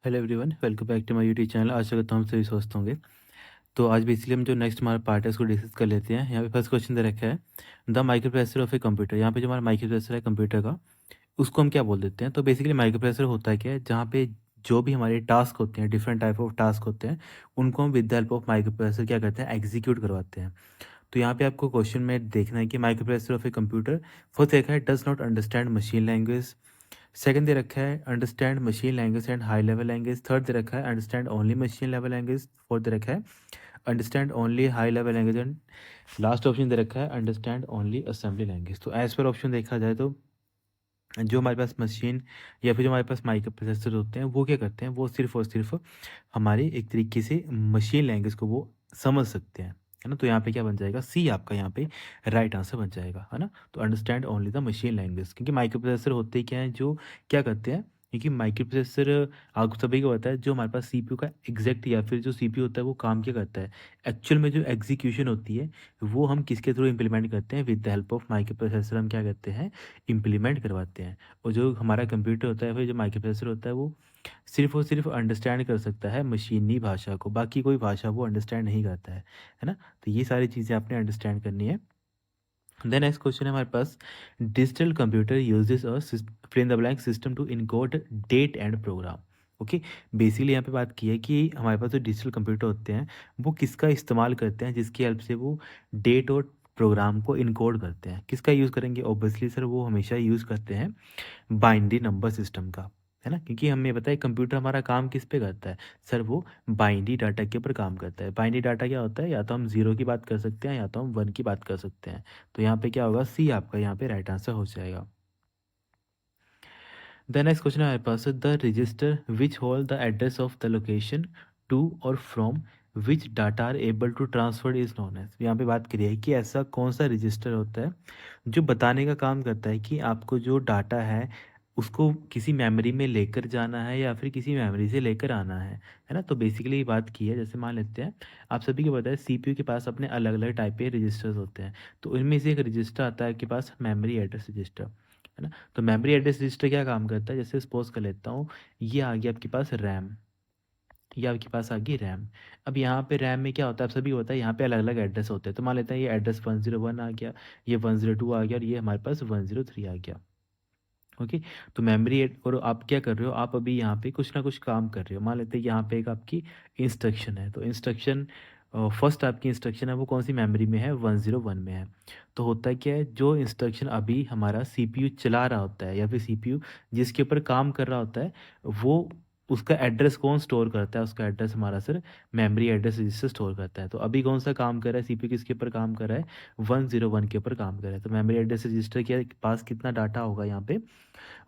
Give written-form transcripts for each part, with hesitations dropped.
Hello everyone, welcome back to my YouTube channel. आशा करता हूँ हम सभी स्वस्थ होंगे। तो आज बेसिकली हम जो नेक्स्ट हमारा पार्ट है उसको डिस्कस कर लेते हैं। यहाँ पे फर्स्ट क्वेश्चन दे रखा है, the micro processor of a computer. यहाँ पे जो हमारा माइक्रो प्रोसेसर है कंप्यूटर का, उसको हम क्या बोल देते हैं? तो बेसिकली माइक्रो प्रोसेसर होता है क्या है, जहाँ पे जो भी हमारे टास्क होते हैं, डिफरेंट टाइप ऑफ टास्क होते हैं, उनको हम with the help of micro processor क्या करते हैं, एग्जीक्यूट करवाते हैं। तो यहाँ पे आपको क्वेश्चन में देखना है कि microprocessor of a computer, first देखा है does not understand machine language. Second दे रखा है understand machine language and high level language. Third दे रखा है understand only machine level language. Fourth दे रखा है understand only high level language and last option दे रखा है अंडरस्टैंड ओनली असेंबली लैंग्वेज। तो एज पर ऑप्शन देखा जाए तो जो हमारे पास मशीन या फिर जो हमारे पास माइक्रो प्रोसेसर होते हैं वो क्या करते हैं, वो सिर्फ और सिर्फ हमारी एक तरीके से मशीन लैंग्वेज को वो समझ सकते हैं, है ना। तो यहाँ पे क्या बन जाएगा, सी आपका यहाँ पे राइट आंसर बन जाएगा, है ना। तो understand only the machine language, क्योंकि माइक्रो प्रोसेसर होते ही क्या है, जो क्या करते हैं, क्योंकि माइक्रो प्रोसेसर आप सभी को पता है, जो हमारे पास सीपीयू का एग्जैक्ट या फिर जो सीपीयू होता है वो काम क्या करता है, एक्चुअल में जो एग्जीक्यूशन होती है वो हम किसके थ्रू इम्प्लीमेंट करते हैं, with the help of micro processor हम क्या करते हैं, इम्प्लीमेंट करवाते हैं। और जो हमारा कंप्यूटर होता है, फिर जो माइक्रो प्रोसेसर होता है, वो सिर्फ और सिर्फ अंडरस्टैंड कर सकता है मशीनी भाषा को, बाकी कोई भाषा वो अंडरस्टैंड नहीं करता है ना। तो ये सारी चीज़ें आपने अंडरस्टैंड करनी है। देन नेक्स्ट क्वेश्चन है हमारे पास, digital computer uses a fill in the blank system to encode data and program. Okay, basically यहाँ पे बात की है कि हमारे पास जो डिजिटल कंप्यूटर होते हैं वो किसका इस्तेमाल करते हैं, जिसकी हेल्प से वो डेट और प्रोग्राम को इनकोड करते हैं। किसका यूज़ करेंगे? ऑब्वियसली सर वो हमेशा यूज़ करते हैं बाइनरी नंबर सिस्टम का, है ना। क्योंकि हमें पता है कंप्यूटर हमारा काम किस पे करता है, सर वो बाइनरी डाटा के ऊपर काम करता है। बाइनरी डाटा क्या होता है, या तो हम जीरो की बात कर सकते हैं या तो हम वन की बात कर सकते हैं। तो यहाँ पे क्या होगा, सी आपका यहाँ पे राइट आंसर हो जाएगा। द नेक्स्ट क्वेश्चन है हमारे पास, the register which hold the address of the location to और from which data are able to transfer is known as. यहाँ पे बात करिए कि ऐसा कौन सा रजिस्टर होता है जो बताने का काम करता है कि आपको जो डाटा है उसको किसी मेमोरी में लेकर जाना है या फिर किसी मेमोरी से लेकर आना है ना। तो बेसिकली ये बात की है, जैसे मान लेते हैं आप सभी को पता है सीपीयू के पास अपने अलग अलग टाइप के रजिस्टर्स होते हैं। तो इनमें से एक रजिस्टर आता है आपके पास मेमोरी एड्रेस रजिस्टर, है ना। तो मेमोरी एड्रेस रजिस्टर क्या काम करता है, जैसे सपोज कर लेता हूँ, ये आ गया आपके पास रैम, ये आपके पास आ गई रैम। अब यहाँ पे रैम में क्या होता है, आप सभी को पता है, यहाँ पे अलग अलग एड्रेस होते हैं। तो मान लेते हैं ये एड्रेस 101 आ गया, ये 102 आ गया और ये हमारे पास 103 आ गया। ओके, तो मेमोरी और आप क्या कर रहे हो, आप अभी यहाँ पे कुछ ना कुछ काम कर रहे हो। मान लेते हैं यहाँ पे एक आपकी इंस्ट्रक्शन है, तो इंस्ट्रक्शन फर्स्ट आपकी इंस्ट्रक्शन है वो कौन सी मेमोरी में है, 101 में है। तो होता है क्या है, जो इंस्ट्रक्शन अभी हमारा सीपीयू चला रहा होता है या फिर सीपीयू जिसके ऊपर काम कर रहा होता है, वो उसका एड्रेस कौन स्टोर करता है, उसका एड्रेस हमारा sir memory address register store करता है। तो अभी कौन सा काम कर रहा है सीपीयू, किसके ऊपर काम कर रहा है, 101 के ऊपर काम कर रहा है। तो मेमोरी एड्रेस रजिस्टर के पास कितना डाटा होगा, यहाँ पे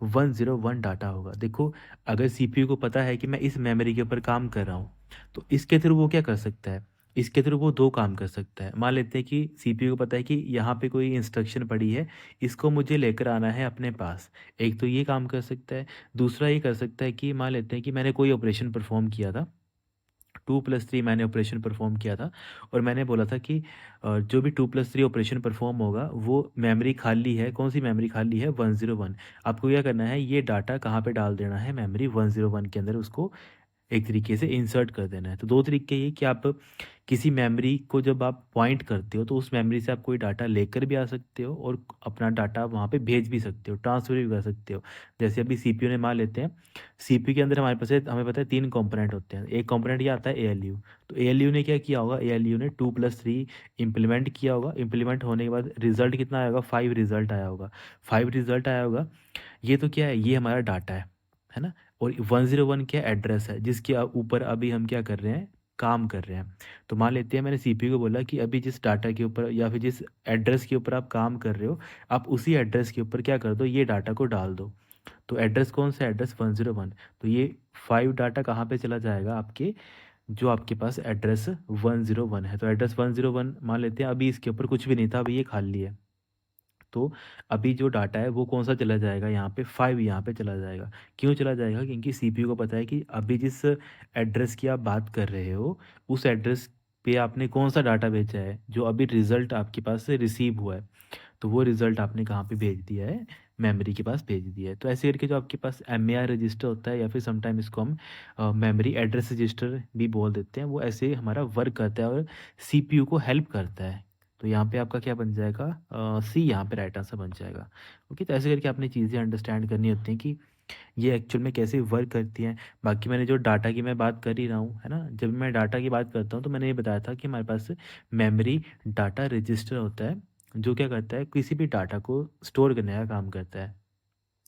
101 डाटा होगा। देखो, अगर सीपीयू को पता है कि मैं इस मेमोरी के ऊपर काम कर रहा हूँ, तो इसके थ्रू वो क्या कर सकता है, इसके थ्रू वो दो काम कर सकता है। मान लेते हैं कि सीपीयू को पता है कि यहाँ पे कोई इंस्ट्रक्शन पड़ी है, इसको मुझे लेकर आना है अपने पास। एक तो ये काम कर सकता है। दूसरा ये कर सकता है कि मान लेते हैं कि मैंने कोई ऑपरेशन परफॉर्म किया था, 2+3 मैंने ऑपरेशन परफॉर्म किया था, और मैंने बोला था कि जो भी 2+3 ऑपरेशन परफॉर्म होगा वो मेमोरी खाली है, कौन सी मेमोरी खाली है, 101। आपको क्या करना है, ये डाटा कहाँ पे डाल देना है, मेमोरी 101 के अंदर उसको एक तरीके से इंसर्ट कर देना है। तो दो तरीके ये कि आप किसी मेमोरी को जब आप पॉइंट करते हो तो उस मेमोरी से आप कोई डाटा लेकर भी आ सकते हो और अपना डाटा वहाँ पे भेज भी सकते हो, ट्रांसफर भी कर सकते हो। जैसे अभी सीपीयू ने मान लेते हैं, सीपीयू के अंदर हमारे पास हमें पता है तीन कंपोनेंट होते हैं। एक कंपोनेंट ये आता है एएलयू। तो एएलयू ने क्या किया होगा, एएलयू ने 2+3 इम्प्लीमेंट किया होगा। इम्प्लीमेंट होने के बाद रिजल्ट कितना आया होगा, 5 रिजल्ट आया होगा। 5 रिजल्ट आया होगा। ये तो क्या है, ये हमारा डाटा है ना। और 101 क्या एड्रेस है जिसके ऊपर अभी हम क्या कर रहे हैं, काम कर रहे हैं। तो मान लेते हैं मैंने सीपीयू को बोला कि अभी जिस डाटा के ऊपर या फिर जिस एड्रेस के ऊपर आप काम कर रहे हो, आप उसी एड्रेस के ऊपर क्या कर दो, ये डाटा को डाल दो। तो एड्रेस कौन सा, एड्रेस 101। तो ये 5 डाटा कहाँ पे चला जाएगा, आपके जो आपके पास एड्रेस 101 है। तो एड्रेस 101 मान लेते हैं, अभी इसके ऊपर कुछ भी नहीं था, अभी ये खाली है। तो अभी जो डाटा है वो कौन सा चला जाएगा, यहाँ पे 5 यहाँ पे चला जाएगा। क्यों चला जाएगा, क्योंकि सीपीयू को पता है कि अभी जिस एड्रेस की आप बात कर रहे हो उस एड्रेस पे आपने कौन सा डाटा भेजा है, जो अभी रिजल्ट आपके पास से रिसीव हुआ है। तो वो रिजल्ट आपने कहाँ पे भेज दिया है, मेमोरी के पास भेज दिया है। तो ऐसे करके जो आपके पास एम रजिस्टर होता है या फिर समटाइम इसको हम मेमोरी एड्रेस रजिस्टर भी बोल देते हैं, वो ऐसे हमारा वर्क करता है और सीपीयू को हेल्प करता है। तो यहाँ पे आपका क्या बन जाएगा, सी यहाँ पे राइट आंसर बन जाएगा। ओके, तो ऐसे करके आपने चीज़ें अंडरस्टैंड करनी होती हैं कि ये एक्चुअल में कैसे वर्क करती हैं। बाकी मैंने जो डाटा की मैं बात कर ही रहा हूँ, है ना, जब मैं डाटा की बात करता हूँ तो मैंने ये बताया था कि हमारे पास मेमोरी डाटा रजिस्टर होता है, जो क्या करता है, किसी भी डाटा को स्टोर करने का काम करता है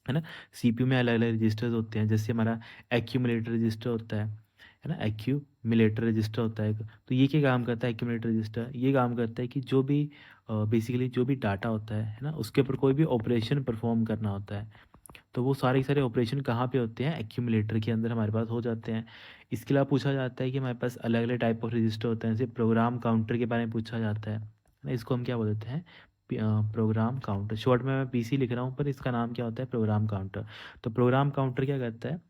ना। सीपीयू में अलग अलग रजिस्टर्स होते हैं, जैसे हमारा एक्यूमुलेटर रजिस्टर होता है ना, एक्यूमुलेटर रजिस्टर होता है। तो ये क्या काम करता है, एक्यूमुलेटर रजिस्टर ये काम करता है कि जो भी बेसिकली जो भी डाटा होता है ना, उसके ऊपर कोई भी ऑपरेशन परफॉर्म करना होता है, तो वो सारे के सारे ऑपरेशन कहाँ पे होते हैं, एक्यूमुलेटर के अंदर हमारे पास हो जाते हैं। इसके अलावा पूछा जाता है कि हमारे पास अलग अलग टाइप ऑफ रजिस्टर होते हैं, जैसे प्रोग्राम काउंटर के बारे में पूछा जाता है ना, इसको हम क्या बोल देते हैं, प्रोग्राम काउंटर। शॉर्ट में मैं पीसी लिख रहा हूँ पर इसका नाम क्या होता है, प्रोग्राम काउंटर। तो प्रोग्राम काउंटर क्या करता है,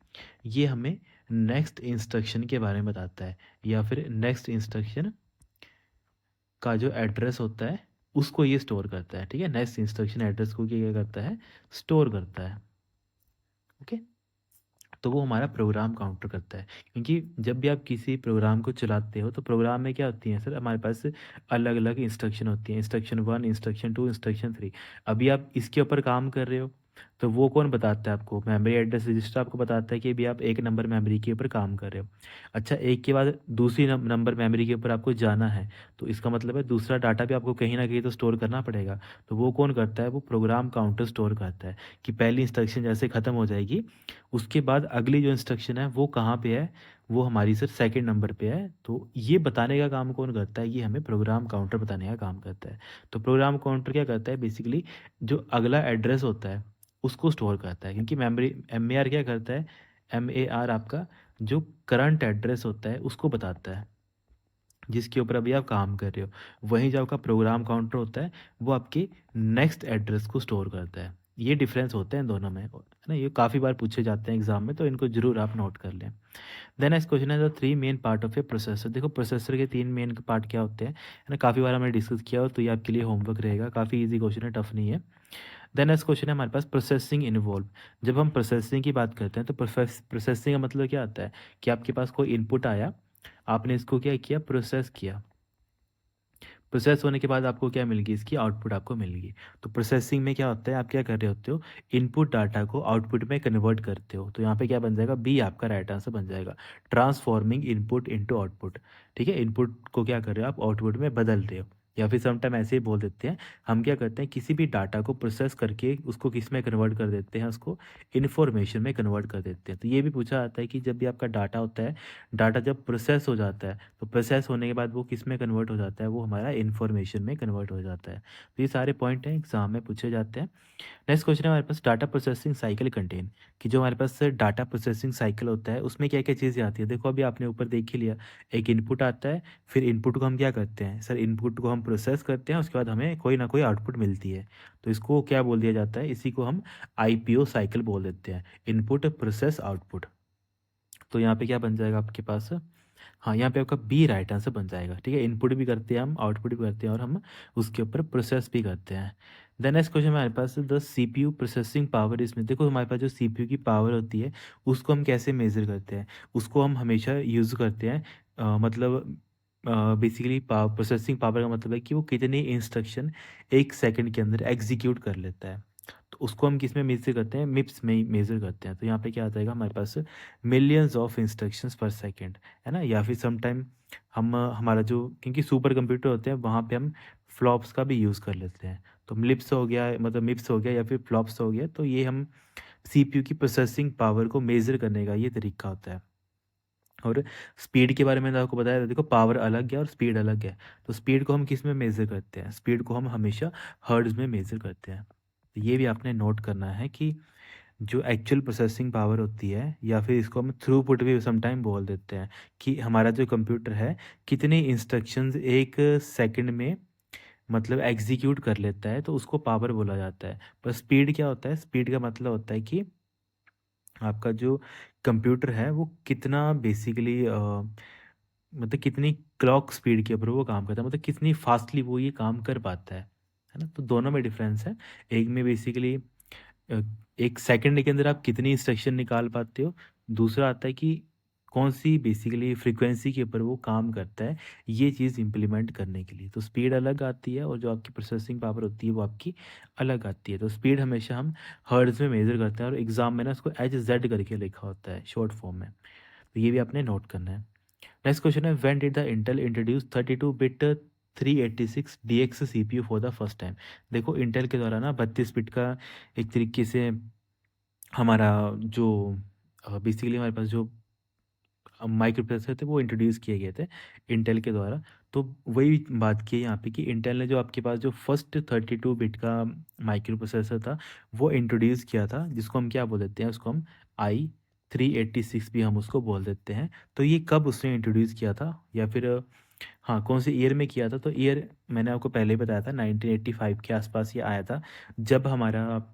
ये हमें नेक्स्ट इंस्ट्रक्शन के बारे में बताता है, या फिर नेक्स्ट इंस्ट्रक्शन का जो एड्रेस होता है उसको ये स्टोर करता है। ठीक है, नेक्स्ट इंस्ट्रक्शन एड्रेस को ये क्या करता है, स्टोर करता है। ओके, तो वो हमारा प्रोग्राम काउंटर करता है, क्योंकि जब भी आप किसी प्रोग्राम को चलाते हो तो प्रोग्राम में क्या होती है सर, हमारे पास अलग अलग इंस्ट्रक्शन होती हैं, इंस्ट्रक्शन 1, इंस्ट्रक्शन 2, इंस्ट्रक्शन 3। अभी आप इसके ऊपर काम कर रहे हो, तो वो कौन बताता है आपको, मेमोरी एड्रेस रजिस्टर आपको बताता है कि अभी आप एक नंबर मेमोरी के ऊपर काम कर रहे हो। अच्छा, एक के बाद दूसरी नंबर मेमोरी के ऊपर आपको जाना है, तो इसका मतलब है दूसरा डाटा भी आपको कहीं ना कहीं तो स्टोर करना पड़ेगा। तो वो कौन करता है, वो प्रोग्राम काउंटर स्टोर करता है कि पहली इंस्ट्रक्शन जैसे ख़त्म हो जाएगी, उसके बाद अगली जो इंस्ट्रक्शन है वो कहाँ पे है, वो हमारी सर सेकंड नंबर पे है। तो ये बताने का काम कौन करता है, ये हमें प्रोग्राम काउंटर बताने का काम करता है। तो प्रोग्राम काउंटर क्या करता है, बेसिकली जो अगला एड्रेस होता है उसको स्टोर करता है, क्योंकि मेमोरी एम क्या करता है, एम आपका जो करंट एड्रेस होता है उसको बताता है, जिसके ऊपर अभी आप काम कर रहे हो। वहीं जो आपका प्रोग्राम काउंटर होता है वो आपके नेक्स्ट एड्रेस को स्टोर करता है। ये डिफरेंस होते हैं दोनों में, है ना, ये काफ़ी बार पूछे जाते हैं एग्जाम में, तो इनको जरूर आप नोट कर लें। देन नेक्स्ट क्वेश्चन है the three main part of A processor. देखो प्रोसेसर के तीन मेन पार्ट क्या होते हैं, है ना, काफ़ी बार हमने डिस्कस किया, और तो ये आपके लिए होमवर्क रहेगा, काफ़ी इजी क्वेश्चन है, टफ नहीं है। देन नेक्स्ट क्वेश्चन है हमारे पास प्रोसेसिंग इन्वॉल्व। जब हम प्रोसेसिंग की बात करते हैं तो प्रोसेसिंग का मतलब क्या आता है कि आपके पास कोई इनपुट आया, आपने इसको क्या किया, प्रोसेस किया, प्रोसेस होने के बाद आपको क्या मिल गई, इसकी आउटपुट आपको मिल गई। तो प्रोसेसिंग में क्या होता है, आप क्या कर रहे होते हो, इनपुट डाटा को आउटपुट में कन्वर्ट करते हो। तो यहाँ पे क्या बन जाएगा, बी आपका राइट आंसर बन जाएगा, ट्रांसफॉर्मिंग इनपुट इनटू आउटपुट। ठीक है, इनपुट को क्या कर रहे हो आप, आउटपुट में बदल रहे हो। या फिर समटाइम ऐसे ही बोल देते हैं, हम क्या करते हैं, किसी भी डाटा को प्रोसेस करके उसको किस में कन्वर्ट कर देते हैं, उसको इन्फॉर्मेशन में कन्वर्ट कर देते हैं। तो ये भी पूछा जाता है कि जब भी आपका डाटा होता है, डाटा जब प्रोसेस हो जाता है, तो प्रोसेस होने के बाद वो किस में कन्वर्ट हो जाता है, वो हमारा इन्फॉर्मेशन में कन्वर्ट हो जाता है। तो ये सारे पॉइंट हैं, एग्जाम में पूछे जाते हैं। नेक्स्ट क्वेश्चन है हमारे पास, डाटा प्रोसेसिंग साइकिल कंटेन, कि जो हमारे पास डाटा प्रोसेसिंग साइकिल होता है उसमें क्या क्या चीज़ें आती है। देखो अभी आपने ऊपर देख ही लिया, एक इनपुट आता है, फिर इनपुट को हम क्या करते हैं सर, इनपुट को हम प्रोसेस करते हैं, उसके बाद हमें कोई ना कोई आउटपुट मिलती है। तो इसको क्या बोल दिया जाता है, इसी को हम आईपीओ साइकिल बोल देते हैं, इनपुट प्रोसेस आउटपुट। तो यहाँ पे क्या बन जाएगा आपके पास, हाँ यहाँ पे आपका बी राइट आंसर बन जाएगा। ठीक है, इनपुट भी करते हैं हम, आउटपुट भी करते हैं, और हम उसके ऊपर प्रोसेस भी करते हैं। देन नेक्स्ट क्वेश्चन हमारे पास द सीपीयू प्रोसेसिंग पावर। इसमें देखो हमारे पास जो सीपीयू की पावर होती है उसको हम कैसे मेज़र करते हैं, उसको हम हमेशा यूज़ करते हैं, मतलब बेसिकली प्रोसेसिंग पावर का मतलब है कि वो कितनी इंस्ट्रक्शन एक सेकंड के अंदर एग्जीक्यूट कर लेता है। तो उसको हम किस में मेज़र करते हैं, मिप्स में मेज़र करते हैं। तो यहाँ पे क्या आ जाएगा हमारे पास, मिलियंस ऑफ इंस्ट्रक्शंस पर सेकंड, है ना। या फिर समटाइम हम हमारा जो, क्योंकि सुपर कंप्यूटर होते हैं वहाँ पे हम फ्लॉप्स का भी यूज़ कर लेते हैं। तो मिप्स हो गया, मतलब मिप्स हो गया या फिर फ्लॉप्स हो गया, तो ये हम सीपीयू की प्रोसेसिंग पावर को मेज़र करने का ये तरीका होता है। और स्पीड के बारे में मैंने आपको बताया था, देखो पावर अलग है और स्पीड अलग है। तो स्पीड को हम किस में मेज़र करते हैं, स्पीड को हम हमेशा हर्ट्ज़ में मेज़र करते हैं। तो ये भी आपने नोट करना है कि जो एक्चुअल प्रोसेसिंग पावर होती है, या फिर इसको हम थ्रूपुट भी समटाइम बोल देते हैं, कि हमारा जो कंप्यूटर है कितने इंस्ट्रक्शंस एक सेकंड में मतलब एग्जीक्यूट कर लेता है, तो उसको पावर बोला जाता है। पर स्पीड क्या होता है, स्पीड का मतलब होता है कि आपका जो कंप्यूटर है वो कितना बेसिकली मतलब कितनी क्लॉक स्पीड के ऊपर वो काम करता है, मतलब कितनी फास्टली वो ये काम कर पाता है ना। तो दोनों में डिफरेंस है, एक में बेसिकली एक सेकंड के अंदर आप कितनी इंस्ट्रक्शन निकाल पाते हो। दूसरा आता है कि कौन सी बेसिकली फ्रीक्वेंसी के ऊपर वो काम करता है, ये चीज़ इम्प्लीमेंट करने के लिए। तो स्पीड अलग आती है और जो आपकी प्रोसेसिंग पावर होती है वो आपकी अलग आती है। तो स्पीड हमेशा हम हर्ट्ज़ में मेज़र करते हैं और एग्ज़ाम में ना उसको एच करके लिखा होता है शॉर्ट फॉर्म में। तो ये भी आपने नोट करना है। नेक्स्ट क्वेश्चन है, when did the Intel introduce 32 bit 386 DX CPU for the first time. देखो इंटेल के द्वारा ना 32 बिट का एक तरीके से हमारा जो बेसिकली हमारे पास जो माइक्रो प्रोसेसर थे वो इंट्रोड्यूस किए गए थे इंटेल के द्वारा। तो वही बात की है यहाँ पे कि इंटेल ने जो आपके पास जो फर्स्ट 32 बिट का माइक्रो प्रोसेसर था वो इंट्रोड्यूस किया था, जिसको हम क्या बोल देते हैं, उसको हम i386 भी हम उसको बोल देते हैं। तो ये कब उसने इंट्रोड्यूस किया था या फिर हाँ कौन से ईयर में किया था, तो ईयर मैंने आपको पहले ही बताया था 1985 के आसपास ये आया था, जब हमारा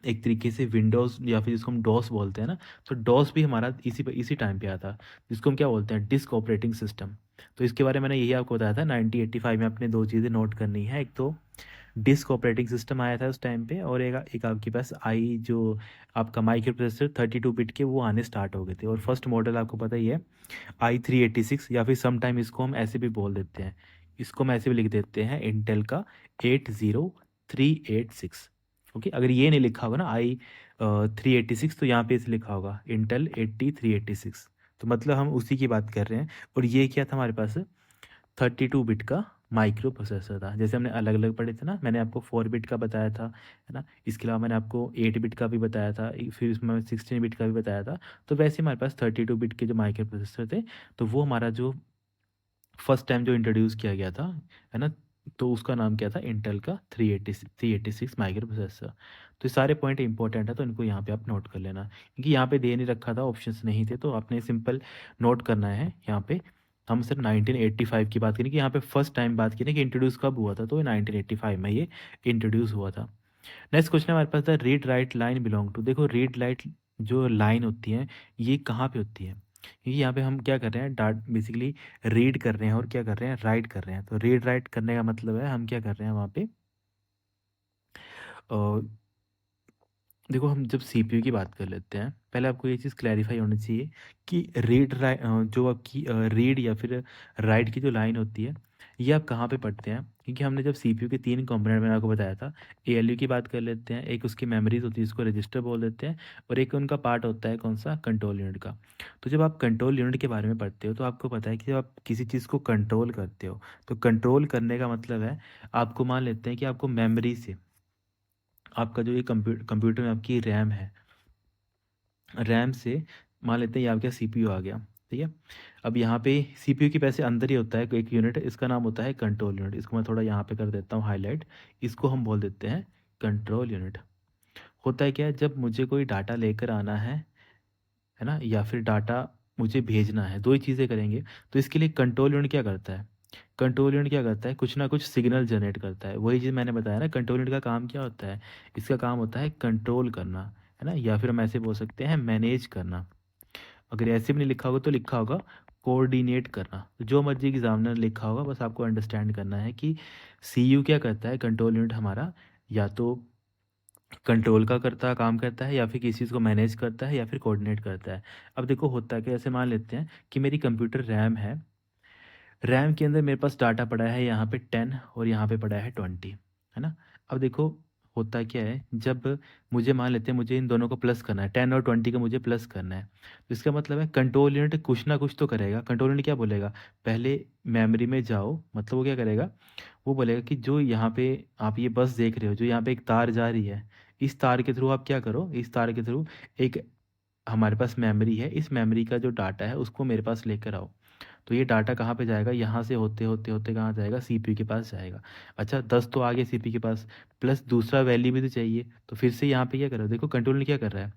एक तरीके से विंडोज़ या फिर जिसको हम डॉस बोलते हैं ना, तो डॉस भी हमारा इसी टाइम पे आया था, जिसको हम क्या बोलते हैं, डिस्क ऑपरेटिंग सिस्टम। तो इसके बारे में मैंने यही आपको बताया था 1985 में आपने दो चीज़ें नोट करनी है, एक तो डिस्क ऑपरेटिंग सिस्टम आया था उस टाइम पे और एक आपके पास आई जो आपका माइक्रो प्रोसेसर 32 बिट के वो आने स्टार्ट हो गए थे। और फर्स्ट मॉडल आपको पता ही है i386, या फिर समटाइम इसको हम ऐसे भी बोल देते हैं, इसको हम ऐसे भी लिख देते हैं इंटेल का 80386। ओके, अगर ये नहीं लिखा होगा ना i386 तो यहाँ पे इसे लिखा होगा इंटेल 8386। तो मतलब हम उसी की बात कर रहे हैं। और ये क्या था हमारे पास, 32 बिट का माइक्रो प्रोसेसर था। जैसे हमने अलग अलग पढ़े थे ना, मैंने आपको 4 बिट का बताया था, है ना, इसके अलावा मैंने आपको 8 बिट का भी बताया था, फिर इसमें 16 बिट का भी बताया था। तो वैसे हमारे पास 32 बिट के जो माइक्रो प्रोसेसर थे, तो वो हमारा जो फर्स्ट टाइम जो इंट्रोड्यूस किया गया था, है ना, तो उसका नाम क्या था, इंटेल का 386 माइक्रो प्रोसेसर। तो ये सारे पॉइंट इंपॉर्टेंट है, तो इनको यहाँ पे आप नोट कर लेना, क्योंकि यहाँ पे दे नहीं रखा था, ऑप्शंस नहीं थे, तो आपने सिंपल नोट करना है। यहाँ पे हम सिर्फ 1985 की बात करें कि यहाँ पे फर्स्ट टाइम बात की ना कि इंट्रोड्यूस कब हुआ था, तो ये 1985 में ये इंट्रोड्यूस हुआ था। नेक्स्ट क्वेश्चन हमारे पास था, read write line belong to. देखो रीड राइट जो लाइन होती है ये कहाँ पे होती है, क्योंकि यहाँ पे हम क्या कर रहे हैं, डाट बेसिकली रीड कर रहे हैं और क्या कर रहे हैं, राइट कर रहे हैं। तो रीड राइट करने का मतलब है हम क्या कर रहे हैं वहाँ पे, अ, देखो हम जब सीपीयू की बात कर लेते हैं, पहले आपको ये चीज़ क्लैरिफाई होनी चाहिए कि रीड राइट जो आपकी रीड या फिर राइट की जो लाइन होती है ये आप कहाँ पे पढ़ते हैं, क्योंकि हमने जब सीपीयू के तीन कंपोनेंट मैंने आपको बताया था, एएलयू की बात कर लेते हैं, एक उसकी मेमोरीज होती है इसको रजिस्टर बोल देते हैं, और एक उनका पार्ट होता है कौन सा, कंट्रोल यूनिट का। तो जब आप कंट्रोल यूनिट के बारे में पढ़ते हो तो आपको पता है कि जब आप किसी चीज़ को कंट्रोल करते हो, तो कंट्रोल करने का मतलब है, आपको मान लेते हैं कि आपको मेमोरी से आपका जो ये कंप्यूटर में आपकी रैम है, रैम से मान लेते हैं ये आपके सीपीयू आ गया, ठीक है। अब यहाँ पे सीपीयू के पैसे अंदर ही होता है एक यूनिट, इसका नाम होता है कंट्रोल यूनिट। इसको मैं थोड़ा यहाँ पे कर देता हूँ हाईलाइट, इसको हम बोल देते हैं कंट्रोल यूनिट। होता है क्या है, जब मुझे कोई डाटा लेकर आना है ना, या फिर डाटा मुझे भेजना है, दो ही चीज़ें करेंगे। तो इसके लिए कंट्रोल यूनिट क्या करता है, कंट्रोल यूनिट क्या करता है, कुछ ना कुछ सिग्नल जनरेट करता है। वही चीज़ मैंने बताया ना, कंट्रोल यूनिट का काम क्या होता है, इसका काम होता है कंट्रोल करना, है ना, या फिर हम ऐसे बोल सकते हैं मैनेज करना। अगर ऐसे भी नहीं लिखा होगा तो लिखा होगा कोऑर्डिनेट करना। तो जो मर्जी एग्जामिनर लिखा होगा, बस आपको अंडरस्टैंड करना है कि सीयू क्या करता है, कंट्रोल यूनिट हमारा या तो कंट्रोल का करता काम करता है, या फिर किसी चीज़ को मैनेज करता है, या फिर कोऑर्डिनेट करता है। अब देखो होता है कि ऐसे मान लेते हैं कि मेरी कंप्यूटर रैम है, रैम के अंदर मेरे पास डाटा पड़ा है यहाँ पे 10 और यहाँ पे पड़ा है 20, है ना। अब देखो होता क्या है, जब मुझे मान लेते हैं मुझे इन दोनों को प्लस करना है, 10 और 20 का मुझे प्लस करना है, तो इसका मतलब है कंट्रोल यूनिट कुछ ना कुछ तो करेगा। कंट्रोल यूनिट क्या बोलेगा, पहले मेमोरी में जाओ, मतलब वो क्या करेगा, वो बोलेगा कि जो यहाँ पे आप ये बस देख रहे हो, जो यहाँ पे एक तार जा रही है, इस तार के थ्रू आप क्या करो, इस तार के थ्रू एक हमारे पास मेमोरी है, इस मेमोरी का जो डाटा है उसको मेरे पास लेकर आओ। तो ये डाटा कहाँ पे जाएगा, यहाँ से होते होते होते कहाँ जाएगा, सीपीयू के पास जाएगा। अच्छा 10 तो आ गए सीपीयू के पास, प्लस दूसरा वैल्यू भी तो चाहिए, तो फिर से यहाँ पे क्या कर रहा है, देखो कंट्रोल ने क्या कर रहा है,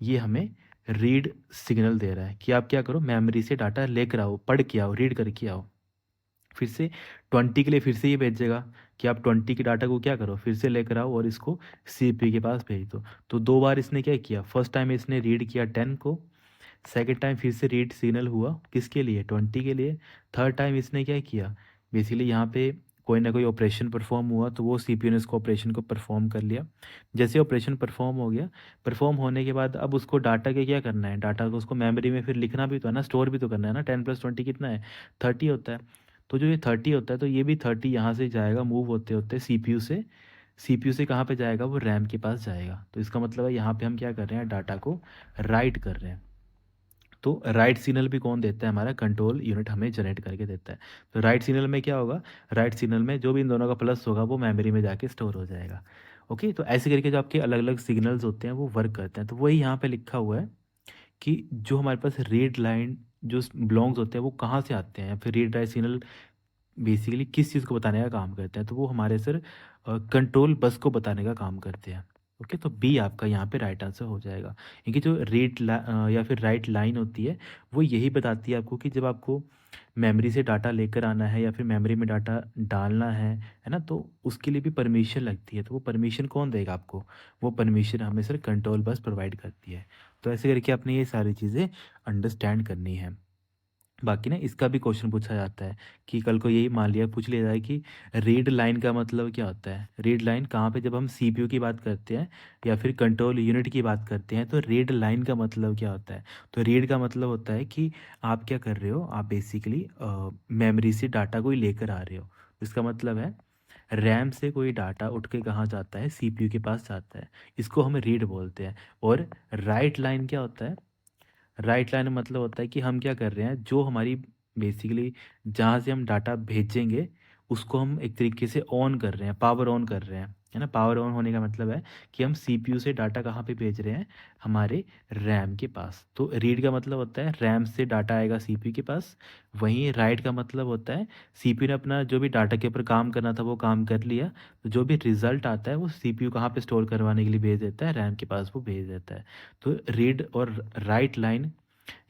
ये हमें रीड सिग्नल दे रहा है कि आप क्या करो, मेमोरी से डाटा लेकर आओ, पढ़ के आओ, रीड करके आओ। फिर से 20 के लिए फिर से ये भेजेगा कि आप 20 के डाटा को क्या करो, फिर से लेकर आओ और इसको सीपीयू के पास भेज दो। तो दो बार इसने क्या किया, फर्स्ट टाइम इसने रीड किया 10 को, सेकेंड टाइम फिर से रीड सिग्नल हुआ किसके लिए, 20 के लिए। थर्ड टाइम इसने क्या किया, बेसिकली यहाँ पे कोई ना कोई ऑपरेशन परफॉर्म हुआ तो वो सीपीयू ने उसको ऑपरेशन को परफॉर्म कर लिया। जैसे ऑपरेशन परफॉर्म हो गया, परफॉर्म होने के बाद अब उसको डाटा के क्या करना है, डाटा को उसको मेमोरी में फिर लिखना भी तो है ना, स्टोर भी तो करना है ना। 10+20 कितना है, 30 होता है। तो जो ये 30 होता है तो ये भी 30 यहाँ से जाएगा मूव होते होते सीपीयू से, सीपीयू से कहाँ पे जाएगा, वो रैम के पास जाएगा। तो इसका मतलब है यहाँ पे हम क्या कर रहे हैं, डाटा को राइट कर रहे हैं। तो राइट सिग्नल भी कौन देता है, हमारा कंट्रोल यूनिट हमें जनरेट करके देता है। तो राइट सिग्नल में क्या होगा, राइट सिग्नल में जो भी इन दोनों का प्लस होगा वो मेमोरी में जाके स्टोर हो जाएगा। ओके, तो ऐसे करके जो आपके अलग अलग सिग्नल्स होते हैं वो वर्क करते हैं। तो वही यहाँ पे लिखा हुआ है कि जो हमारे पास रीड लाइन जो बिलोंग्स होते हैं वो कहाँ से आते हैं, या फिर रीड राइट सिग्नल बेसिकली किस चीज़ को बताने का काम करते हैं, तो वो हमारे सर कंट्रोल बस को बताने का काम करते हैं। ओके, तो बी आपका यहाँ पे राइट आंसर हो जाएगा, क्योंकि जो या फिर राइट लाइन होती है वो यही बताती है आपको कि जब आपको मेमोरी से डाटा लेकर आना है या फिर मेमोरी में डाटा डालना है ना, तो उसके लिए भी परमिशन लगती है। तो वो परमिशन कौन देगा आपको, वो परमिशन हमें सर कंट्रोल बस प्रोवाइड करती है। तो ऐसे करके आपने ये सारी चीज़ें अंडरस्टैंड करनी है। बाकी ना इसका भी क्वेश्चन पूछा जाता है कि कल को यही मान लिया पूछ लिया जाए कि रीड लाइन का मतलब क्या होता है। रीड लाइन कहाँ पे, जब हम सीपीयू की बात करते हैं या फिर कंट्रोल यूनिट की बात करते हैं तो रीड लाइन का मतलब क्या होता है। तो रीड का मतलब होता है कि आप क्या कर रहे हो, आप बेसिकली मेमोरी से डाटा कोई लेकर आ रहे हो। इसका मतलब है रैम से कोई डाटा उठ के कहाँ जाता है, सीपीयू के पास जाता है। इसको हम रीड बोलते हैं। और राइट लाइन क्या होता है, राइट लाइन मतलब होता है कि हम क्या कर रहे हैं, जो हमारी बेसिकली जहाँ से हम डाटा भेजेंगे उसको हम एक तरीके से ऑन कर रहे हैं, पावर ऑन कर रहे हैं, है ना। पावर ऑन होने का मतलब है कि हम सीपीयू से डाटा कहाँ पे भेज रहे हैं, हमारे रैम के पास। तो रीड का मतलब होता है रैम से डाटा आएगा सीपीयू के पास। वहीं राइट का मतलब होता है सीपीयू ने अपना जो भी डाटा के ऊपर काम करना था वो काम कर लिया, तो जो भी रिजल्ट आता है वो सीपीयू कहाँ पे स्टोर करवाने के लिए भेज देता है, रैम के पास वो भेज देता है। तो रीड और राइट लाइन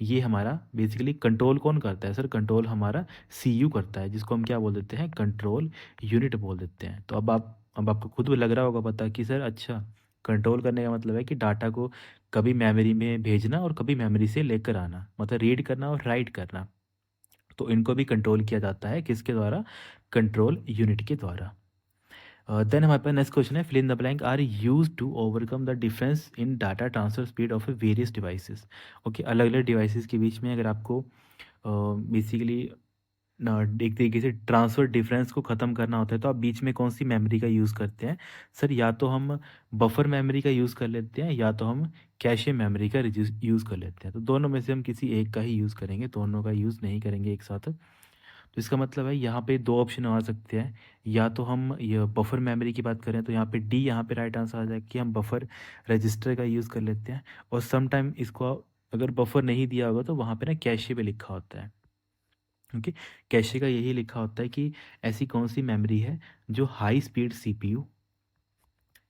ये हमारा बेसिकली कंट्रोल कौन करता है सर, कंट्रोल हमारा सीयू करता है, जिसको हम क्या बोल देते हैं, कंट्रोल यूनिट बोल देते हैं। तो अब आपको खुद भी लग रहा होगा पता कि सर अच्छा, कंट्रोल करने का मतलब है कि डाटा को कभी मेमोरी में भेजना और कभी मेमोरी से लेकर आना, मतलब रीड करना और राइट करना। तो इनको भी कंट्रोल किया जाता है किसके द्वारा, कंट्रोल यूनिट के द्वारा। देन हमारे पास नेक्स्ट क्वेश्चन है, fill in the blank are use to overcome the difference in data transfer speed of a various devices. Okay, अलग अलग डिवाइसेस के बीच में अगर आपको बेसिकली एक तरीके से ट्रांसफ़र डिफरेंस को ख़त्म करना होता है तो आप बीच में कौन सी मेमोरी का यूज़ करते हैं सर, या तो हम बफर मेमोरी का यूज़ कर लेते हैं या तो हम कैशे मेमोरी का यूज़ कर लेते हैं। तो दोनों में से हम किसी एक का ही यूज़ करेंगे, दोनों का यूज़ नहीं करेंगे एक साथ। तो इसका मतलब है यहाँ पे दो ऑप्शन आ सकते हैं, या तो हम ये बफर मेमोरी की बात करें तो यहाँ पे डी, यहाँ पे राइट आंसर आ जाएगा कि हम बफर रजिस्टर का यूज़ कर लेते हैं। और सम टाइम इसको अगर बफर नहीं दिया होगा तो वहाँ पे ना कैशे पे लिखा होता है। ओके, कैशे का यही लिखा होता है कि ऐसी कौन सी मेमोरी है जो हाई स्पीड सीपीयू,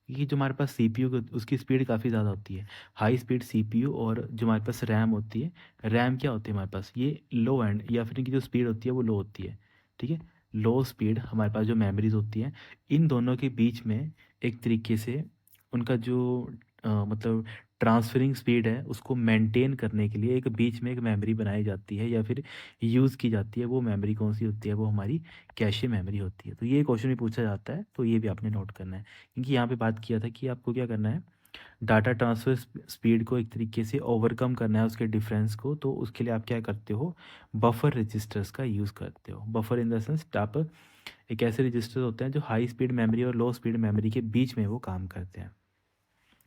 ये जो हमारे पास सीपीयू उसकी स्पीड काफ़ी ज़्यादा होती है, हाई स्पीड सीपीयू। और जो हमारे पास रैम होती है, रैम क्या होती है हमारे पास, ये लो एंड या फिर इनकी जो स्पीड होती है वो लो होती है। ठीक है, लो स्पीड हमारे पास जो मेमोरीज होती हैं, इन दोनों के बीच में एक तरीके से उनका जो मतलब ट्रांसफरिंग स्पीड है उसको मेंटेन करने के लिए एक बीच में एक मेमोरी बनाई जाती है या फिर यूज़ की जाती है। वो मेमोरी कौन सी होती है, वो हमारी कैशे मेमोरी होती है। तो ये क्वेश्चन भी पूछा जाता है, तो ये भी आपने नोट करना है, क्योंकि यहाँ पे बात किया था कि आपको क्या करना है, डाटा ट्रांसफ़र स्पीड को एक तरीके से ओवरकम करना है उसके डिफरेंस को। तो उसके लिए आप क्या करते हो, बफर रजिस्टर्स का यूज़ करते हो। बफर इन द सेंस आप एक ऐसे रजिस्टर होते हैं जो हाई स्पीड मेमोरी और लो स्पीड मेमोरी के बीच में वो काम करते हैं,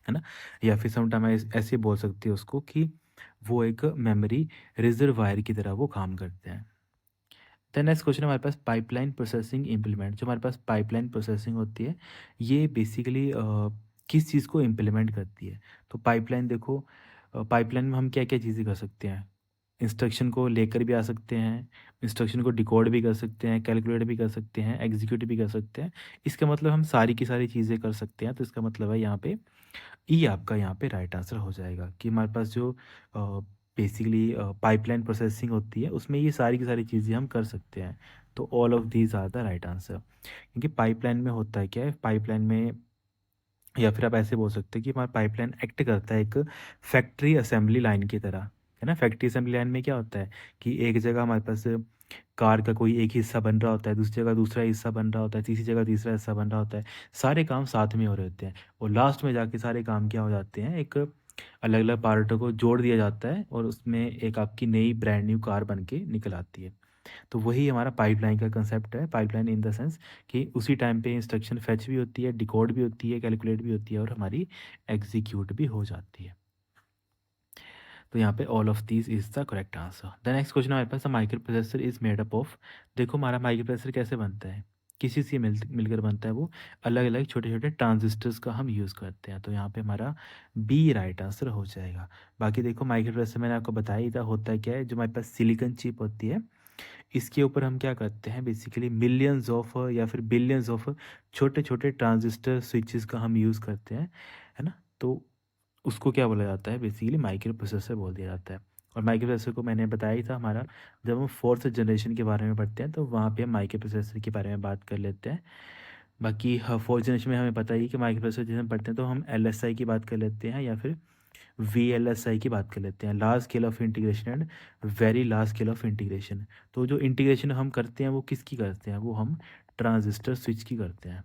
है ना। या फिर समटाइम ऐसे बोल सकते हो उसको कि वो एक मेमोरी रिजर्वायर की तरह वो काम करते हैं। देन नेक्स्ट क्वेश्चन हमारे पास पाइपलाइन प्रोसेसिंग इम्प्लीमेंट। जो हमारे पास पाइपलाइन प्रोसेसिंग होती है ये बेसिकली किस चीज़ को इम्प्लीमेंट करती है। तो पाइपलाइन देखो, पाइपलाइन में हम क्या क्या चीज़ें कर सकते हैं, इंस्ट्रक्शन को लेकर भी आ सकते हैं, इंस्ट्रक्शन को डिकोड भी कर सकते हैं, कैलकुलेट भी कर सकते हैं, एग्जीक्यूट भी कर सकते हैं। इसका मतलब हम सारी की सारी चीज़ें कर सकते हैं। तो इसका मतलब है यहाँ पे ई आपका यहाँ पे राइट आंसर हो जाएगा कि हमारे पास जो बेसिकली पाइपलाइन प्रोसेसिंग होती है उसमें ये सारी की सारी चीज़ें हम कर सकते हैं। तो all of these are the right answer, क्योंकि पाइपलाइन में होता है क्या है, पाइपलाइन में या फिर आप ऐसे बोल सकते हैं कि हमारा पाइपलाइन एक्ट करता है एक फैक्ट्री असेंबली लाइन की तरह। है ना। फैक्ट्री असेंबली लाइन में क्या होता है कि एक जगह हमारे पास कार का कोई एक हिस्सा बन रहा होता है, दूसरी जगह दूसरा हिस्सा बन रहा होता है, तीसरी जगह तीसरा हिस्सा बन रहा होता है, सारे काम साथ में हो रहे होते हैं और लास्ट में जाके सारे काम क्या हो जाते हैं, एक अलग अलग पार्टों को जोड़ दिया जाता है और उसमें एक आपकी नई ब्रांड न्यू कार बन के निकल आती है। तो वही हमारा पाइपलाइन का कंसेप्ट है। पाइपलाइन इन द सेंस कि उसी टाइम पे इंस्ट्रक्शन फेच भी होती है, डिकोड भी होती है, कैलकुलेट भी होती है और हमारी एग्जीक्यूट भी हो जाती है। तो यहाँ पे all of these is the correct answer. The next question हमारे पास, microprocessor is made up of. देखो हमारा माइक्रो प्रोसेसर कैसे बनता है, किसी से मिलकर बनता है, वो अलग अलग छोटे छोटे ट्रांजिस्टर्स का हम यूज़ करते हैं। तो यहाँ पे हमारा बी राइट आंसर हो जाएगा। बाकी देखो माइक्रो प्रोसेसर मैंने आपको बताया ही था, होता है क्या है, जो हमारे पास सिलिकॉन चिप होती है इसके ऊपर हम क्या करते हैं, बेसिकली मिलियंस ऑफ या फिर बिलियंस ऑफ छोटे छोटे ट्रांजिस्टर स्विचेस का हम यूज़ करते हैं, है ना। तो उसको क्या बोला जाता है, बेसिकली माइक्रो प्रोसेसर बोल दिया जाता है। और माइक्रो प्रोसेसर को मैंने बताया ही था हमारा, जब हम फोर्थ जनरेशन के बारे में पढ़ते हैं तो वहाँ पे हम माइक्रो प्रोसेसर के बारे में बात कर लेते हैं। बाकी फोर्थ जनरेशन में हमें पता ही कि माइक्रो प्रोसेसर जैसे हम पढ़ते हैं तो हम एल की बात कर लेते हैं या फिर VLSI की बात कर लेते हैं, large scale of integration and very large scale of integration. तो जो इंटीग्रेशन हम करते हैं वो किसकी करते हैं, वो हम ट्रांजिस्टर स्विच की करते हैं।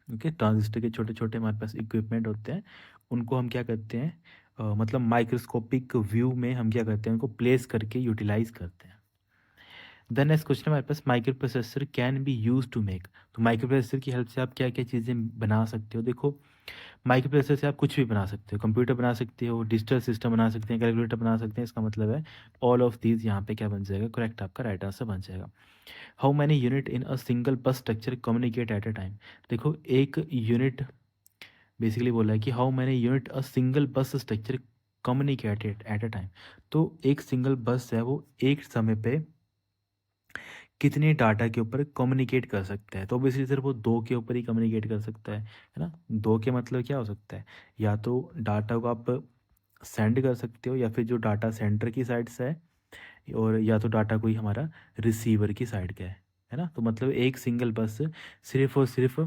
ओके, ट्रांजिस्टर के छोटे छोटे हमारे पास इक्विपमेंट होते हैं, उनको हम क्या करते हैं, मतलब माइक्रोस्कोपिक व्यू में हम क्या करते हैं, उनको प्लेस करके यूटिलाइज करते हैं। द नेक्स्ट क्वेश्चन हमारे पास, microprocessor can be use to make. तो माइक्रो प्रोसेसर की हेल्प से आप क्या क्या चीज़ें बना सकते हो। देखो माइक्रो प्रोसेसर से आप कुछ भी बना सकते हो, कंप्यूटर बना सकते हो, डिजिटल सिस्टम बना सकते हैं, कैलकुलेटर बना सकते हैं। इसका मतलब है ऑल ऑफ दीज यहाँ पे क्या बन जाएगा, करेक्ट आपका राइट आंसर बन जाएगा। How many unit in a single bus structure communicate at a time. देखो एक यूनिट बेसिकली बोला है कि how many unit a single bus structure communicated at a time. तो एक सिंगल बस है वो एक समय पे कितने डाटा के ऊपर कम्युनिकेट कर सकता है। तो ऑब्वियसली सिर्फ वो दो के ऊपर ही कम्युनिकेट कर सकता है ना। दो के मतलब क्या हो सकता है, या तो डाटा को आप सेंड कर सकते हो या फिर जो डाटा सेंटर की साइड से है, और या तो डाटा कोई हमारा रिसीवर की साइड का है ना। तो मतलब एक सिंगल बस सिर्फ और सिर्फ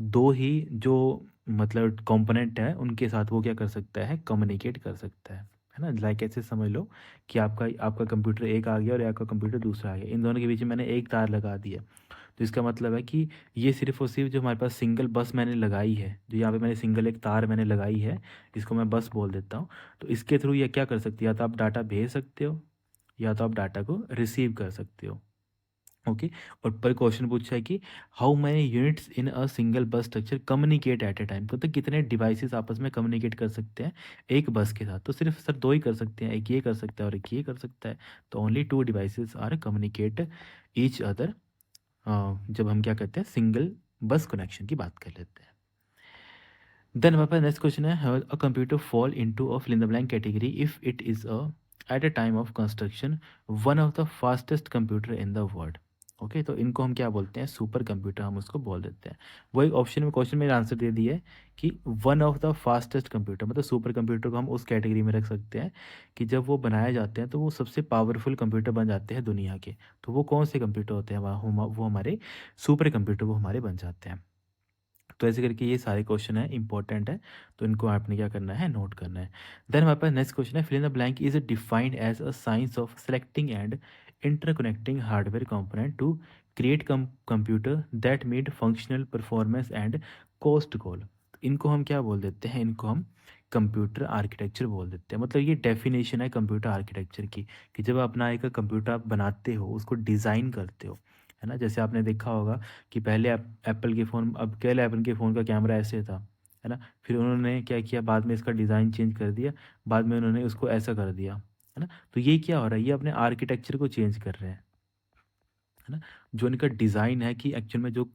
दो ही जो मतलब कंपोनेंट है उनके साथ वो क्या कर सकता है, कम्युनिकेट कर सकता है ना। लाइक ऐसे समझ लो कि आपका आपका कंप्यूटर एक आ गया और आपका कंप्यूटर दूसरा आ गया, इन दोनों के बीच में मैंने एक तार लगा दिया। तो इसका मतलब है कि ये सिर्फ और सिर्फ जो हमारे पास सिंगल बस मैंने लगाई है, जो यहाँ पे मैंने सिंगल एक तार मैंने लगाई है, इसको मैं बस बोल देता हूँ। तो इसके थ्रू ये क्या कर सकती है, या तो आप डाटा भेज सकते हो या तो आप डाटा को रिसीव कर सकते हो। ओके, और पर क्वेश्चन पूछा है कि how many units in a single bus structure communicate at a time. तो कितने डिवाइसेस आपस में कम्युनिकेट कर सकते हैं एक बस के साथ। तो सिर्फ सर दो ही कर सकते हैं, एक ये कर सकता है और एक ये कर सकता है। तो only two devices are communicate each other, जब हम क्या करते हैं सिंगल बस कनेक्शन की बात कर लेते हैं। देन हमारे पास नेक्स्ट क्वेश्चन है, a computer fall into a fill in the blank category if it is a at a time of construction one of the fastest computer in the world. Okay, तो इनको हम क्या बोलते हैं, super computer हम उसको बोल देते हैं। वही ऑप्शन में क्वेश्चन में आंसर दे दिया है कि one of the fastest computer, मतलब सुपर कंप्यूटर को हम उस कैटेगरी में रख सकते हैं कि जब वो बनाए जाते हैं तो वो सबसे पावरफुल कंप्यूटर बन जाते हैं दुनिया के। तो वो कौन से कंप्यूटर होते हैं, वो हमारे सुपर कंप्यूटर वो हमारे बन जाते हैं। तो ऐसे करके ये सारे क्वेश्चन है इंपॉर्टेंट है, तो इनको आपने क्या करना है, नोट करना है। देन हमारे पास नेक्स्ट क्वेश्चन है, fill in the blank is defined as a science of selecting and interconnecting hardware component to create computer that meet functional performance and cost goal. इनको हम क्या बोल देते हैं, इनको हम कंप्यूटर आर्किटेक्चर बोल देते हैं। मतलब ये डेफिनेशन है कंप्यूटर आर्किटेक्चर की, कि जब अपना एक कंप्यूटर आप बनाते हो, उसको डिज़ाइन करते हो, है ना। जैसे आपने देखा होगा कि पहले एप्पल के फ़ोन, अब पहले एप्पल के फ़ोन का कैमरा ऐसे था, है ना। फिर उन्होंने क्या किया, बाद में इसका डिज़ाइन चेंज कर दिया, बाद में उन्होंने उसको ऐसा कर दिया, है ना। तो ये क्या हो रहा है, ये अपने आर्किटेक्चर को चेंज कर रहे हैं, है ना। जो इनका डिज़ाइन है कि एक्चुअल में जो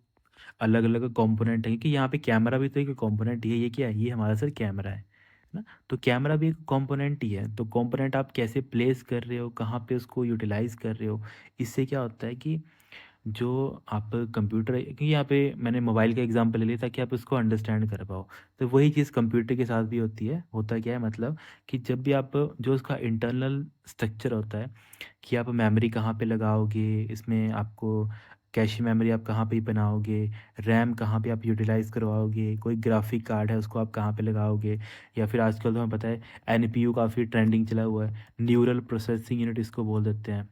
अलग अलग कंपोनेंट है, कि यहाँ पे कैमरा भी तो एक कंपोनेंट ही है, ये क्या है, ये हमारा सर कैमरा है ना। तो कैमरा भी एक कंपोनेंट ही है। तो कंपोनेंट आप कैसे प्लेस कर रहे हो, कहाँ पे उसको यूटिलाइज कर रहे हो, इससे क्या होता है कि जो आप कंप्यूटर, क्योंकि यहाँ पे मैंने मोबाइल का एग्जांपल ले लिया ताकि आप इसको अंडरस्टैंड कर पाओ। तो वही चीज़ कंप्यूटर के साथ भी होती है। होता क्या है मतलब कि जब भी आप जो उसका इंटरनल स्ट्रक्चर होता है कि आप मेमोरी कहाँ पे लगाओगे, इसमें आपको कैश मेमोरी आप कहाँ पे बनाओगे, रैम कहाँ पे आप यूटिलाइज़ करवाओगे, कोई ग्राफिक कार्ड है उसको आप कहाँ पे लगाओगे, या फिर आजकल तो हमें पता है एनपीयू काफ़ी ट्रेंडिंग चला हुआ है, न्यूरल प्रोसेसिंग यूनिट इसको बोल देते हैं,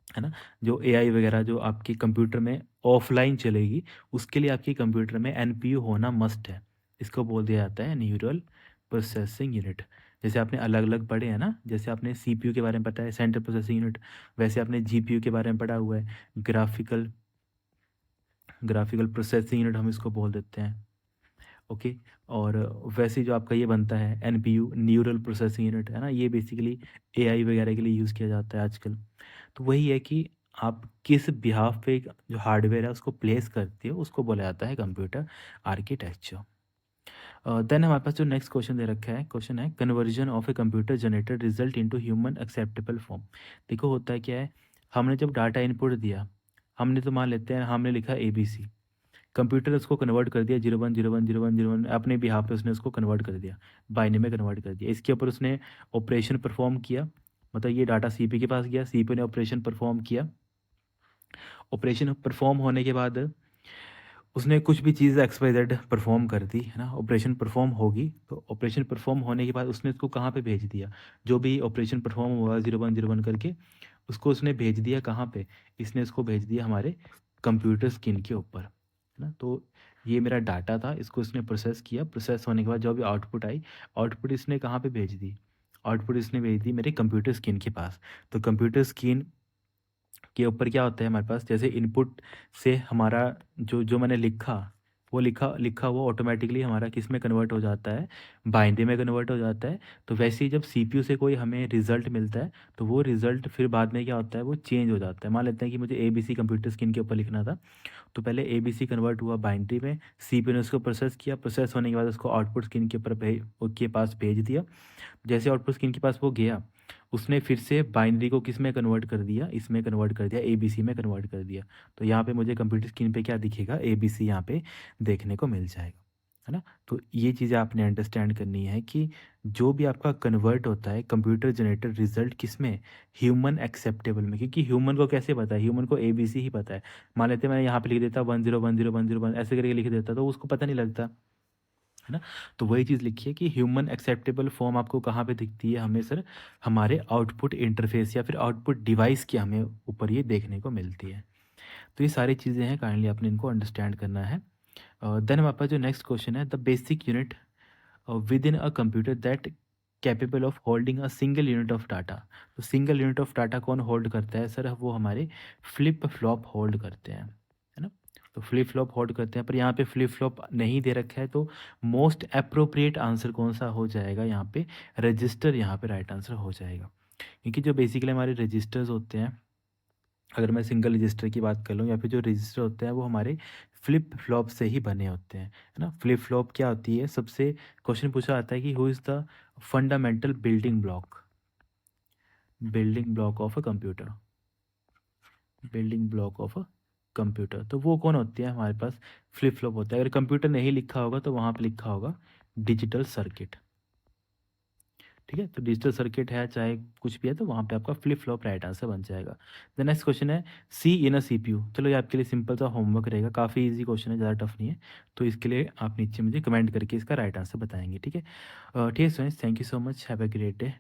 है ना? जो एआई वगैरह जो आपके कंप्यूटर में ऑफलाइन चलेगी, उसके लिए आपके कंप्यूटर में एनपीयू होना मस्ट है। इसको बोल दिया जाता है न्यूरल प्रोसेसिंग यूनिट। जैसे आपने अलग-अलग पढ़े हैं ना, जैसे आपने सीपीयू के बारे में पता है, सेंट्रल प्रोसेसिंग यूनिट, वैसे आपने जीपीयू के बारे में पढ़ा हुआ है, ग्राफिकल ग्राफिकल प्रोसेसिंग यूनिट हम इसको बोल देते हैं। ओके। और वैसे ही जो आपका ये बनता है एनपीयू, न्यूरल प्रोसेसिंग यूनिट, है ना, ये बेसिकली एआई वगैरह के लिए यूज़ किया जाता है आजकल। तो वही है कि आप किस बिहाफ पे जो हार्डवेयर है उसको प्लेस करते हो, उसको बोला जाता है कंप्यूटर आर्किटेक्चर। देन हमारे पास जो नेक्स्ट क्वेश्चन दे रखा है, क्वेश्चन है conversion of a computer generated result into human acceptable form. देखो होता है क्या है, हमने जब डाटा इनपुट दिया, हमने तो मान लेते हैं हमने लिखा एबीसी, कंप्यूटर उसको कन्वर्ट कर दिया 01 01 01 01, अपने बिहाफ पे उसने उसको कन्वर्ट कर दिया, बाइनरी में कन्वर्ट कर दिया। इसके ऊपर उसने ऑपरेशन परफॉर्म किया, मतलब ये डाटा सीपी के पास गया, सीपी ने ऑपरेशन परफॉर्म किया, ऑपरेशन परफॉर्म होने के बाद उसने कुछ भी चीज़ एक्स वाई जेड परफॉर्म कर दी, है ना, ऑपरेशन परफॉर्म होगी, तो ऑपरेशन परफॉर्म होने के बाद उसने उसको कहाँ पे भेज दिया, जो भी ऑपरेशन परफॉर्म हुआ 01 01 करके, उसको उसने भेज दिया कहाँ पे, इसने उसको भेज दिया हमारे कंप्यूटर स्क्रीन के ऊपर, है ना। तो ये मेरा डाटा था, इसको इसने प्रोसेस किया, प्रोसेस होने के बाद जो भी आउटपुट आई, आउटपुट इसने कहाँ पे भेज दी, आउटपुट इसने भेज दी मेरे कंप्यूटर स्क्रीन के पास। तो कंप्यूटर स्क्रीन के ऊपर क्या होता है हमारे पास, जैसे इनपुट से हमारा जो जो मैंने लिखा, वो लिखा लिखा हुआ ऑटोमेटिकली हमारा किस में कन्वर्ट हो जाता है, बाइनरी में कन्वर्ट हो जाता है। तो वैसे ही जब सीपीयू से कोई हमें रिजल्ट मिलता है, तो वो रिजल्ट फिर बाद में क्या होता है, वो चेंज हो जाता है। मान लेते हैं कि मुझे एबीसी कंप्यूटर स्क्रीन के ऊपर लिखना था, तो पहले एबीसी कन्वर्ट हुआ बाइनरी में, सीपीयू ने उसको प्रोसेस किया, प्रोसेस होने के बाद उसको आउटपुट स्क्रीन के ऊपर के पास भेज दिया। जैसे आउटपुट स्क्रीन के पास वो गया, उसने फिर से बाइनरी को किस में कन्वर्ट कर दिया, इसमें कन्वर्ट कर दिया, एबीसी में कन्वर्ट कर दिया। तो यहाँ पे मुझे कंप्यूटर स्क्रीन पे क्या दिखेगा, एबीसी यहाँ पे देखने को मिल जाएगा, है ना। तो ये चीज़ें आपने अंडरस्टैंड करनी है कि जो भी आपका कन्वर्ट होता है कंप्यूटर जनरेटेड रिजल्ट किस में, ह्यूमन एक्सेप्टेबल में, क्योंकि ह्यूमन को कैसे पता है, ह्यूमन को एबीसी ही पता है। मान लेते हैं मैंने यहाँ पे लिख देता 10 10 10 1 ऐसे करके लिख देता, तो उसको पता नहीं लगता, है ना। तो वही चीज़ लिखी है कि ह्यूमन एक्सेप्टेबल फॉर्म आपको कहाँ पे दिखती है, हमें सर हमारे आउटपुट इंटरफेस या फिर आउटपुट डिवाइस की हमें ऊपर ये देखने को मिलती है। तो ये सारी चीज़ें हैं, काइंडली आपने इनको अंडरस्टैंड करना है। देन हमारे पास जो नेक्स्ट क्वेश्चन है, the basic unit with in a computer that capable of holding a single unit of data. तो सिंगल यूनिट ऑफ डाटा कौन होल्ड करता है सर, वो हमारे फ्लिप फ्लॉप होल्ड करते हैं, है ना। तो फ्लिप फ्लॉप होल्ड करते हैं, पर यहाँ पे फ्लिप फ्लॉप नहीं दे रखा है, तो मोस्ट अप्रोप्रिएट आंसर कौन सा हो जाएगा यहाँ पे, रजिस्टर यहाँ पे राइट आंसर हो जाएगा। क्योंकि जो बेसिकली हमारे रजिस्टर्स होते हैं, अगर मैं सिंगल रजिस्टर की बात कर लूँ, या फिर जो रजिस्टर होते हैं वो हमारे फ्लिप फ्लॉप से ही बने होते हैं, है ना। फ्लिप फ्लॉप क्या होती है, सबसे क्वेश्चन पूछा आता है कि who is the fundamental building block of a computer, building block of a computer, तो वो कौन होती है हमारे पास, फ्लिप फ्लॉप होता है। अगर कंप्यूटर नहीं लिखा होगा तो वहाँ पे लिखा होगा डिजिटल सर्किट, ठीक है। तो डिजिटल सर्किट है चाहे कुछ भी है, तो वहाँ पे आपका फ्लिप फ्लॉप राइट आंसर बन जाएगा। द नेक्स्ट क्वेश्चन है सी इन अ सीपीयू। चलो ये आपके लिए सिंपल सा होमवर्क रहेगा, काफ़ी इजी क्वेश्चन है, ज़्यादा टफ नहीं है। तो इसके लिए आप नीचे मुझे कमेंट करके इसका राइट आंसर बताएंगे, ठीक है। ठीक है students, thank you so much, have a great day.